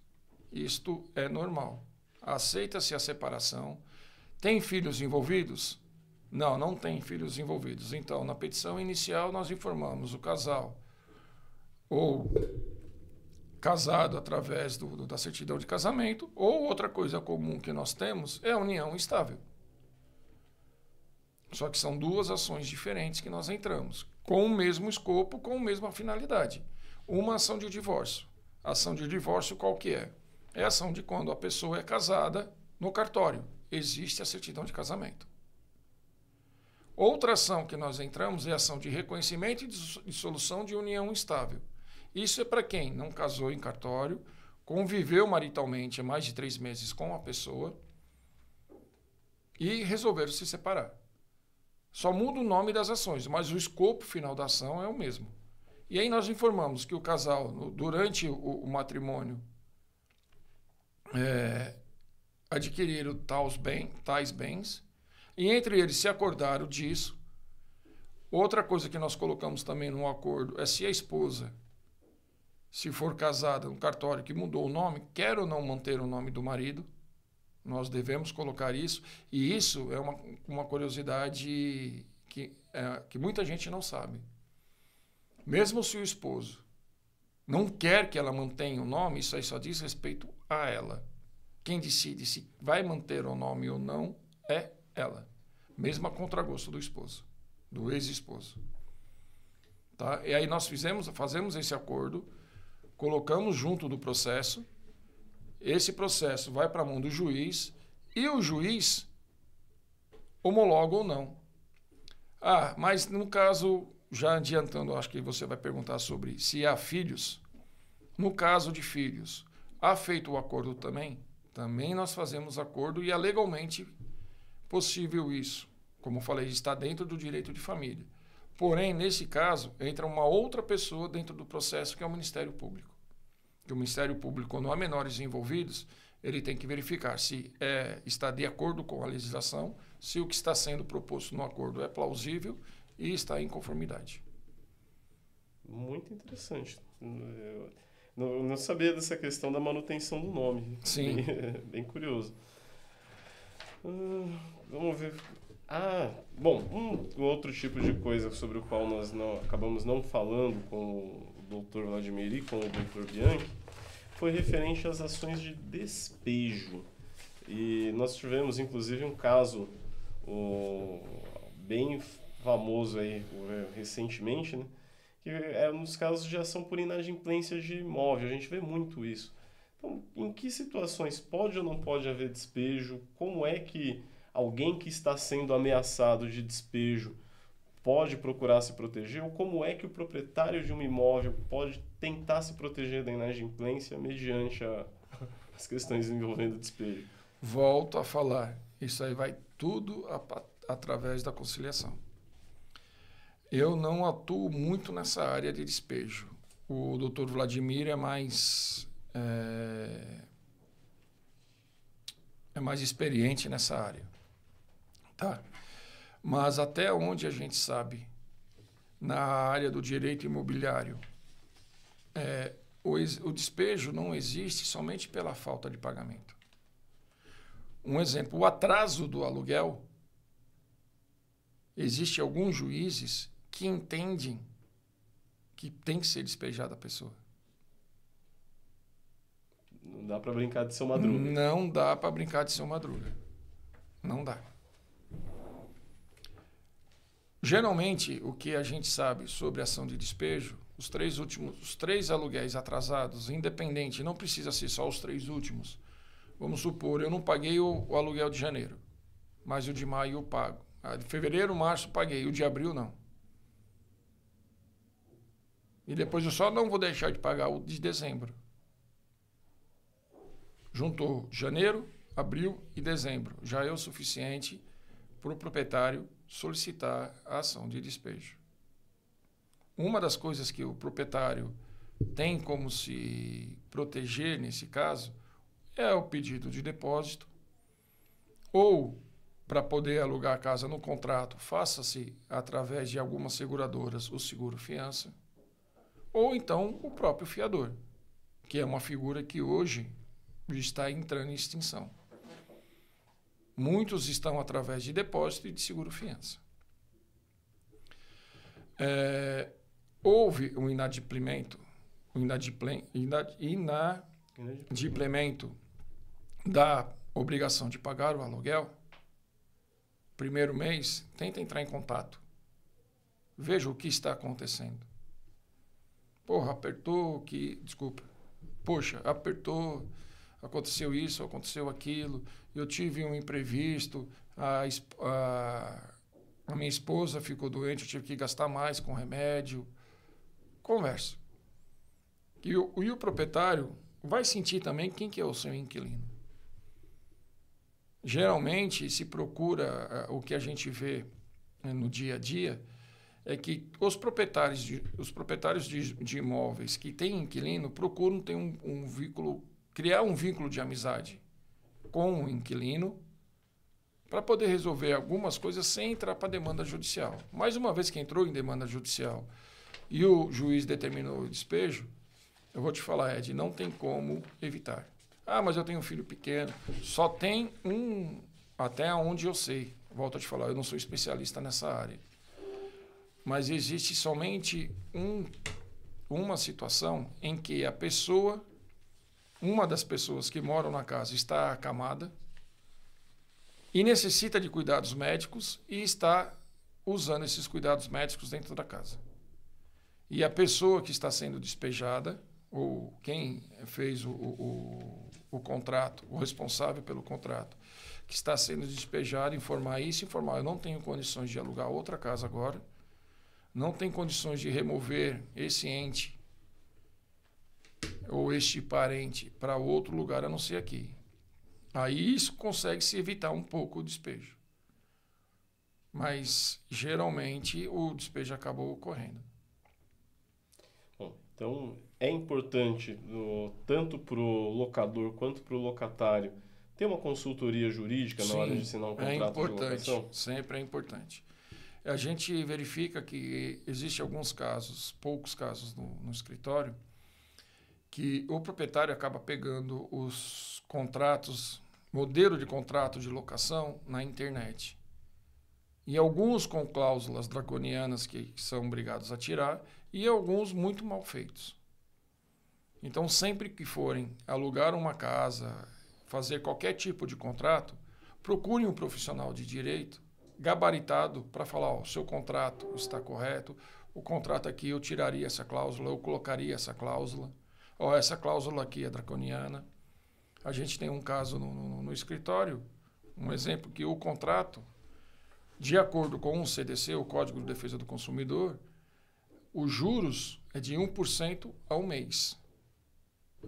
Isto é normal. Aceita-se a separação. Tem filhos envolvidos? Não, não tem filhos envolvidos. Então, na petição inicial, nós informamos o casal ou casado através da certidão de casamento, ou outra coisa comum que nós temos é a união estável. Só que são duas ações diferentes que nós entramos, com o mesmo escopo, com a mesma finalidade. Uma ação de divórcio. A ação de divórcio qual que é? é a ação de quando a pessoa é casada no cartório. Existe a certidão de casamento. Outra ação que nós entramos é a ação de reconhecimento e dissolução de união estável. Isso é para quem não casou em cartório, conviveu maritalmente há mais de 3 meses com a pessoa e resolveram se separar. Só muda o nome das ações, mas o escopo final da ação é o mesmo. E aí nós informamos que o casal, durante o matrimônio, adquiriram tais bens, e entre eles se acordaram disso. Outra coisa que nós colocamos também no acordo é se a esposa, se for casada no cartório que mudou o nome, quer ou não manter o nome do marido, nós devemos colocar isso, e isso é uma curiosidade que muita gente não sabe. Mesmo se o esposo não quer que ela mantenha o nome, isso aí só diz respeito a ela. Quem decide se vai manter o nome ou não é ela. Mesmo a contragosto do esposo, do ex-esposo. Tá? E aí nós fazemos esse acordo, colocamos junto do processo, esse processo vai para a mão do juiz e o juiz homologa ou não. Mas no caso, já adiantando, acho que você vai perguntar sobre se há filhos. No caso de filhos, há feito o acordo também? Também nós fazemos acordo e é legalmente possível isso. Como eu falei, está dentro do direito de família. Porém, nesse caso, entra uma outra pessoa dentro do processo, que é o Ministério Público. Que o Ministério Público, quando há menores envolvidos, ele tem que verificar se está de acordo com a legislação, se o que está sendo proposto no acordo é plausível e está em conformidade. Muito interessante. Eu não sabia dessa questão da manutenção do nome. Sim. Bem curioso. Vamos ver. Bom, um outro tipo de coisa sobre o qual nós acabamos não falando com o Dr. Vladimir e com o Dr. Bianchi foi referente às ações de despejo. E nós tivemos, inclusive, um caso bem famoso aí, recentemente, né? Que é um dos casos de ação por inadimplência de imóvel. A gente vê muito isso. Então, em que situações pode ou não pode haver despejo? Como é que alguém que está sendo ameaçado de despejo pode procurar se proteger? Ou como é que o proprietário de um imóvel pode tentar se proteger da inadimplência mediante as questões envolvendo despejo? Volto a falar. Isso aí vai tudo através da conciliação. Eu não atuo muito nessa área de despejo. O Dr. Vladimir é mais experiente nessa área. Tá? Mas até onde a gente sabe, na área do direito imobiliário, o despejo não existe somente pela falta de pagamento. Um exemplo, o atraso do aluguel, existe alguns juízes que entendem que tem que ser despejada a pessoa. Não dá para brincar de seu Madruga. Não dá para brincar de seu Madruga. Não dá. Geralmente, o que a gente sabe sobre ação de despejo, os 3 aluguéis atrasados, independente, não precisa ser só os 3 últimos. Vamos supor, eu não paguei o aluguel de janeiro, mas o de maio eu pago. De fevereiro, março, paguei. O de abril, não. E depois eu só não vou deixar de pagar o de dezembro. Juntou janeiro, abril e dezembro. Já é o suficiente para o proprietário solicitar a ação de despejo. Uma das coisas que o proprietário tem como se proteger nesse caso é o pedido de depósito, ou para poder alugar a casa no contrato, faça-se através de algumas seguradoras o seguro-fiança, ou então o próprio fiador, que é uma figura que hoje está entrando em extinção. Muitos estão através de depósito e de seguro-fiança. Houve um inadimplemento da obrigação de pagar o aluguel. Primeiro mês, tenta entrar em contato. Veja o que está acontecendo. Poxa, apertou aconteceu isso, aconteceu aquilo, eu tive um imprevisto, a minha esposa ficou doente, eu tive que gastar mais com remédio. Conversa. E o proprietário vai sentir também quem que é o seu inquilino. Geralmente, se procura, o que a gente vê, né, no dia a dia, é que os proprietários de imóveis que têm inquilino procuram ter criar um vínculo de amizade com o inquilino para poder resolver algumas coisas sem entrar para demanda judicial. Mas uma vez que entrou em demanda judicial e o juiz determinou o despejo, eu vou te falar, Ed, não tem como evitar. Ah, mas eu tenho um filho pequeno. Só tem até onde eu sei. Volto a te falar, eu não sou especialista nessa área. Mas existe somente uma situação em que uma das pessoas que moram na casa está acamada e necessita de cuidados médicos e está usando esses cuidados médicos dentro da casa. E a pessoa que está sendo despejada, ou quem fez o contrato, o responsável pelo contrato, que está sendo despejado, informar, eu não tenho condições de alugar outra casa agora, não tem condições de remover esse ente ou este parente para outro lugar a não ser aqui. Aí isso consegue-se evitar um pouco o despejo. Mas, geralmente, o despejo acabou ocorrendo. Bom, então, é importante, tanto para o locador quanto para o locatário, ter uma consultoria jurídica na hora de assinar um contrato de locação? Sempre é importante. A gente verifica que existem alguns casos, poucos casos no escritório, que o proprietário acaba pegando os contratos, modelo de contrato de locação na internet. E alguns com cláusulas draconianas que são obrigados a tirar e alguns muito mal feitos. Então, sempre que forem alugar uma casa, fazer qualquer tipo de contrato, procurem um profissional de direito gabaritado para falar, o seu contrato está correto, o contrato aqui eu tiraria essa cláusula, eu colocaria essa cláusula, ou essa cláusula aqui é draconiana. A gente tem um caso no escritório, um exemplo que o contrato, de acordo com o CDC, o Código de Defesa do Consumidor, os juros é de 1% ao mês.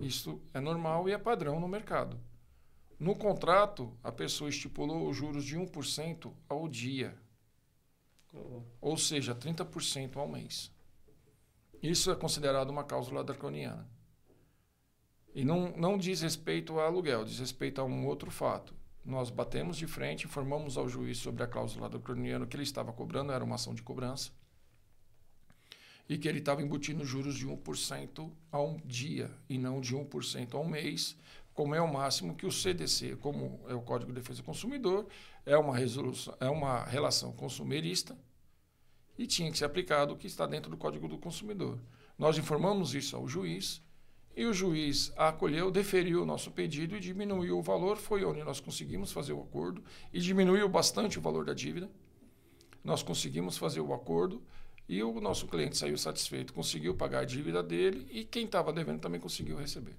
Isso é normal e é padrão no mercado. No contrato, a pessoa estipulou os juros de 1% ao dia. Ou seja, 30% ao mês. Isso é considerado uma cláusula draconiana. E não diz respeito ao aluguel, diz respeito a um outro fato. Nós batemos de frente, informamos ao juiz sobre a cláusula draconiana que ele estava cobrando, era uma ação de cobrança, e que ele estava embutindo juros de 1% ao dia e não de 1% ao mês, como é o máximo que o CDC, como é o Código de Defesa do Consumidor, é uma relação consumerista e tinha que ser aplicado o que está dentro do Código do Consumidor. Nós informamos isso ao juiz e o juiz acolheu, deferiu o nosso pedido e diminuiu o valor. Foi onde nós conseguimos fazer o acordo e diminuiu bastante o valor da dívida. Nós conseguimos fazer o acordo e o nosso cliente saiu satisfeito, conseguiu pagar a dívida dele e quem estava devendo também conseguiu receber.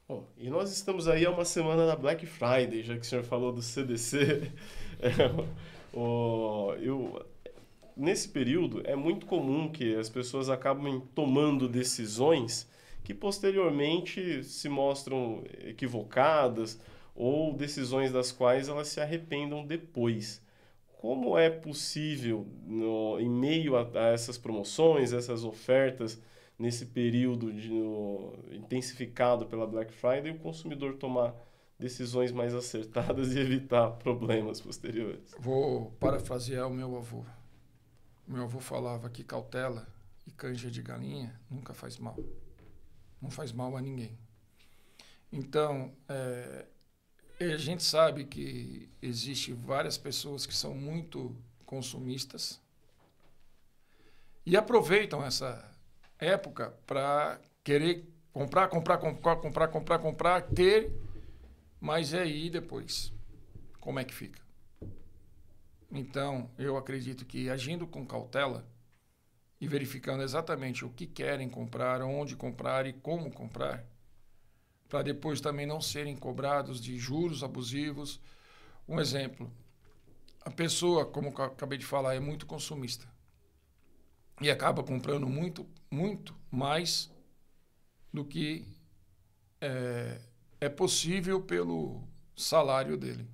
Bom, e nós estamos aí a uma semana da Black Friday, já que o senhor falou do CDC. Nesse período, é muito comum que as pessoas acabem tomando decisões que posteriormente se mostram equivocadas ou decisões das quais elas se arrependam depois. Como é possível, em meio a essas promoções, essas ofertas, nesse período intensificado pela Black Friday, o consumidor tomar decisões mais acertadas e evitar problemas posteriores? Vou parafrasear o meu avô. Meu avô falava que cautela e canja de galinha nunca faz mal. Não faz mal a ninguém. Então, a gente sabe que existe várias pessoas que são muito consumistas e aproveitam essa época para querer comprar, ter, mas aí depois, como é que fica? Então, eu acredito que agindo com cautela e verificando exatamente o que querem comprar, onde comprar e como comprar, para depois também não serem cobrados de juros abusivos. Um exemplo, a pessoa, como eu acabei de falar, é muito consumista e acaba comprando muito mais do que é possível pelo salário dele,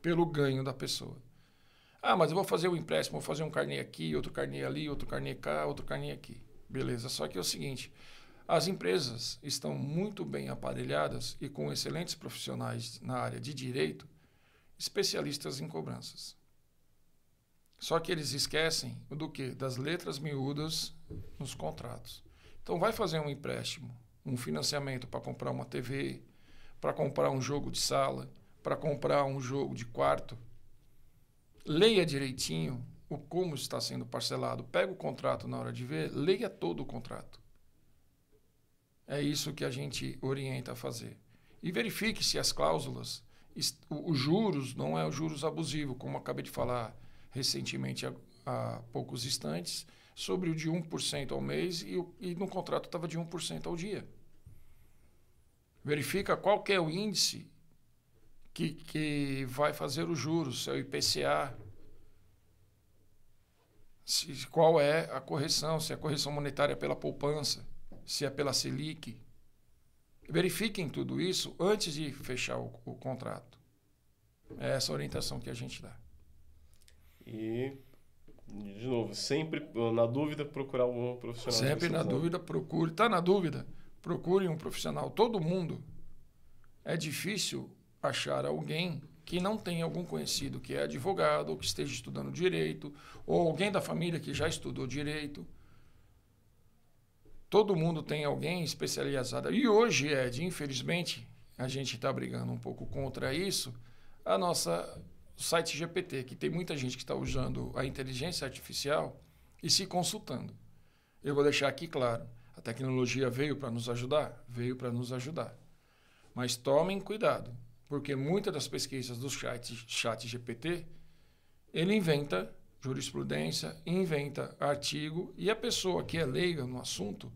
pelo ganho da pessoa. Ah, mas eu vou fazer um empréstimo, vou fazer um carnê aqui, outro carnê ali, outro carnê cá, outro carnê aqui. Beleza, só que é o seguinte, as empresas estão muito bem aparelhadas e com excelentes profissionais na área de direito, especialistas em cobranças. Só que eles esquecem do quê? Das letras miúdas nos contratos. Então, vai fazer um empréstimo, um financiamento para comprar uma TV, para comprar um jogo de sala, para comprar um jogo de quarto. Leia direitinho como está sendo parcelado. Pega o contrato na hora de ver, leia todo o contrato. É isso que a gente orienta a fazer. E verifique se as cláusulas, os juros, não é o juros abusivo, como eu acabei de falar recentemente há poucos instantes, sobre o de 1% ao mês e no contrato estava de 1% ao dia. Verifica qual que é o índice que vai fazer os juros, se é o IPCA, qual é a correção, se é a correção monetária pela poupança, se é pela Selic. Verifiquem tudo isso antes de fechar o contrato. É essa a orientação que a gente dá. E, de novo, sempre na dúvida procurar algum profissional. Sempre na dúvida, procure. Está na dúvida, procure um profissional. Todo mundo. É difícil achar alguém que não tenha algum conhecido que é advogado ou que esteja estudando direito, ou alguém da família que já estudou direito. Todo mundo tem alguém especializado. E hoje, infelizmente, a gente está brigando um pouco contra isso, o site GPT, que tem muita gente que está usando a inteligência artificial e se consultando. Eu vou deixar aqui claro, a tecnologia veio para nos ajudar? Veio para nos ajudar. Mas tomem cuidado, porque muitas das pesquisas do chat GPT, ele inventa jurisprudência, inventa artigo, e a pessoa que é leiga no assunto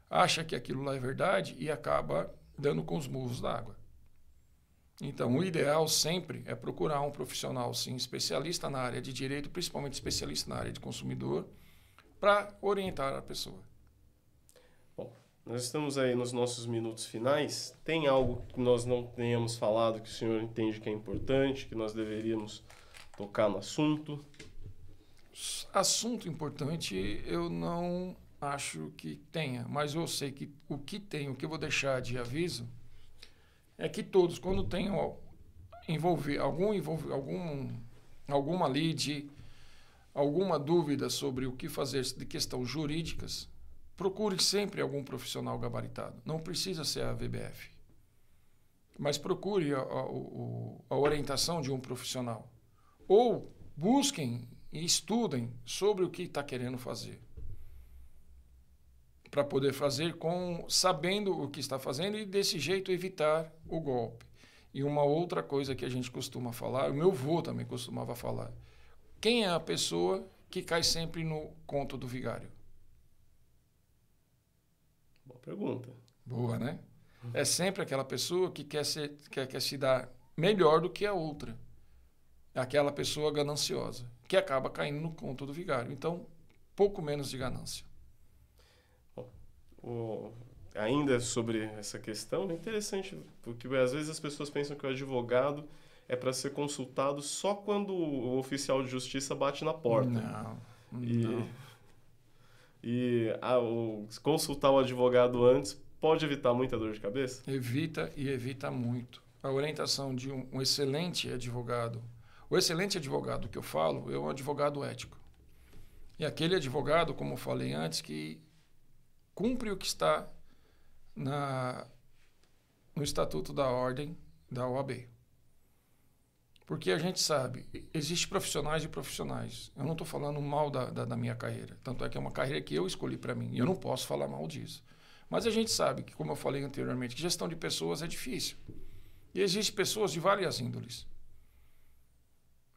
acha que aquilo lá é verdade e acaba dando com os murros da água. Então, o ideal sempre é procurar um profissional, sim, especialista na área de direito, principalmente especialista na área de consumidor, para orientar a pessoa. Bom, nós estamos aí nos nossos minutos finais. Tem algo que nós não tenhamos falado que o senhor entende que é importante, que nós deveríamos tocar no assunto? Assunto importante eu não acho que tenha, mas eu sei que o que eu vou deixar de aviso é que todos, quando tenham alguma lide, alguma dúvida sobre o que fazer de questões jurídicas, procure sempre algum profissional gabaritado. Não precisa ser a VBF, mas procure a orientação de um profissional. Ou busquem e estudem sobre o que está querendo fazer, para poder fazer sabendo o que está fazendo e desse jeito evitar o golpe. E uma outra coisa que a gente costuma falar, o meu avô também costumava falar, quem é a pessoa que cai sempre no conto do vigário? Boa pergunta. Boa, né? É sempre aquela pessoa que quer se dar melhor do que a outra. É aquela pessoa gananciosa, que acaba caindo no conto do vigário. Então, pouco menos de ganância. Ainda sobre essa questão, é interessante, porque às vezes as pessoas pensam que o advogado é para ser consultado só quando o oficial de justiça bate na porta. Não. Consultar o advogado antes pode evitar muita dor de cabeça? Evita muito. A orientação de um excelente advogado. O excelente advogado que eu falo é um advogado ético. E aquele advogado, como eu falei antes, que cumpre o que está no Estatuto da Ordem da OAB. Porque a gente sabe, existem profissionais e profissionais. Eu não estou falando mal da minha carreira. Tanto é que é uma carreira que eu escolhi para mim. E eu não posso falar mal disso. Mas a gente sabe que, como eu falei anteriormente, que gestão de pessoas é difícil. E existem pessoas de várias índoles.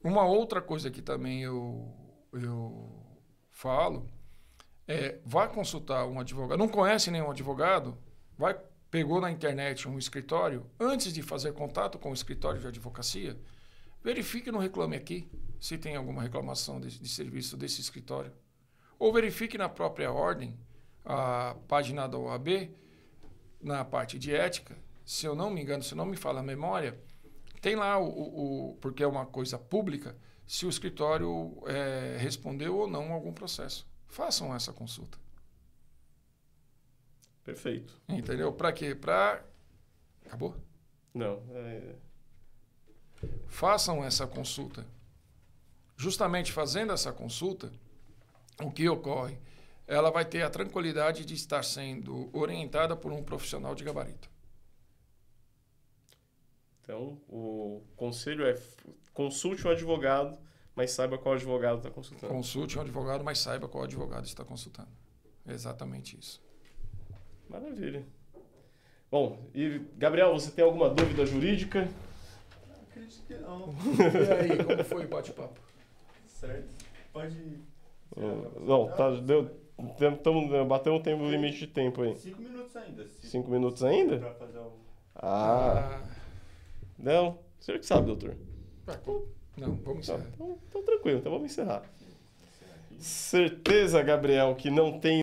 Uma outra coisa que também eu vá consultar um advogado. Não conhece nenhum advogado? Vai pegou na internet um escritório, antes de fazer contato com o escritório de advocacia, verifique no Reclame Aqui se tem alguma reclamação de serviço desse escritório. Ou verifique na própria ordem, a página da OAB, na parte de ética, se eu não me engano, se não me falha a memória, tem lá, porque é uma coisa pública, se o escritório respondeu ou não a algum processo. Façam essa consulta. Perfeito. Entendeu? Para quê? Acabou? Não. Façam essa consulta. Justamente fazendo essa consulta, o que ocorre? Ela vai ter a tranquilidade de estar sendo orientada por um profissional de gabarito. Então, o conselho é consulte um advogado, mas saiba qual advogado está consultando. Consulte um advogado, mas saiba qual advogado está consultando. É exatamente isso. Maravilha. Bom, e Gabriel, você tem alguma dúvida jurídica? Acredito que não. E aí, como foi o bate-papo? Certo. Pode... Não, tá, bateu um tempo limite de tempo aí. 5 minutos ainda. 5 minutos ainda? Pra fazer o... Não, o senhor que sabe, doutor. Não, vamos encerrar. Então tranquilo, então vamos encerrar. Certeza, Gabriel, que não tem